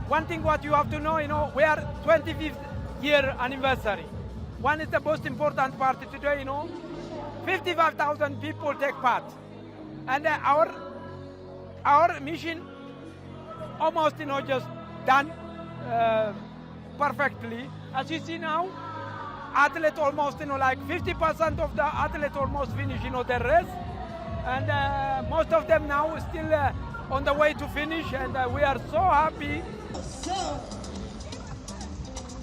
one thing what you have to know, we are 25th year anniversary. One is the most important part today, 55,000 people take part. And our mission almost, just done perfectly. As you see now, athletes almost, like 50% of the athletes almost finish, their race. And most of them now still on the way to finish, and we are so happy.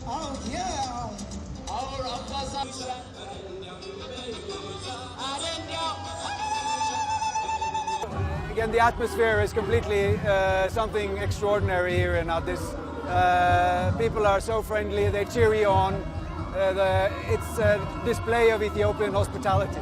Oh yeah! Again, the atmosphere is completely something extraordinary here in Addis. People are so friendly, they cheer you on. It's a display of Ethiopian hospitality.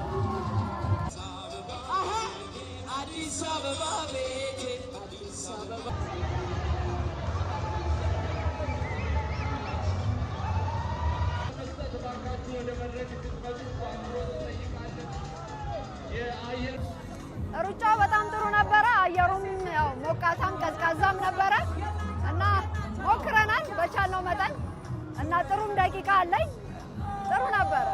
ሩጫው በጣም ጥሩ ነበረ። አየሩም ያው ሞቃታም ቀዝቃዛም ነበረ እና ሞክረናል በቻልነው መጠን እና ጥሩም ደቂቃ አለኝ። ጥሩ ነበረ።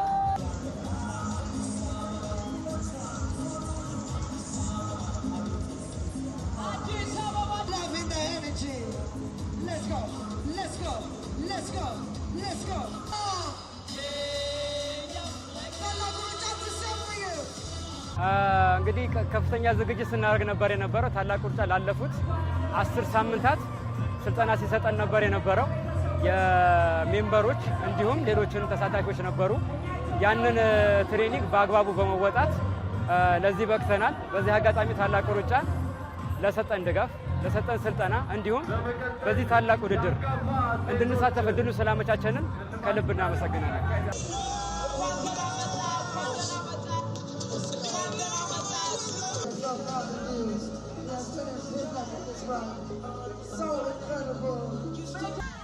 እንግዲህ ከፍተኛ ዝግጅት ስናደርግ ነበር የነበረው። ታላቁ ሩጫ ላለፉት 10 ሳምንታት ስልጠና ሲሰጠን ነበር የነበረው። የሜምበሮች እንዲሁም ሌሎችን ተሳታፊዎች ነበሩ። ያንን ትሬኒንግ በአግባቡ በመወጣት ለዚህ በቅተናል። በዚህ አጋጣሚ ታላቁ ሩጫ ለሰጠን ድጋፍ፣ ለሰጠን ስልጠና እንዲሁም በዚህ ታላቅ ውድድር እንድንሳተፍ እድሉ ስላመቻቸንን ከልብ እናመሰግናለን። So incredible.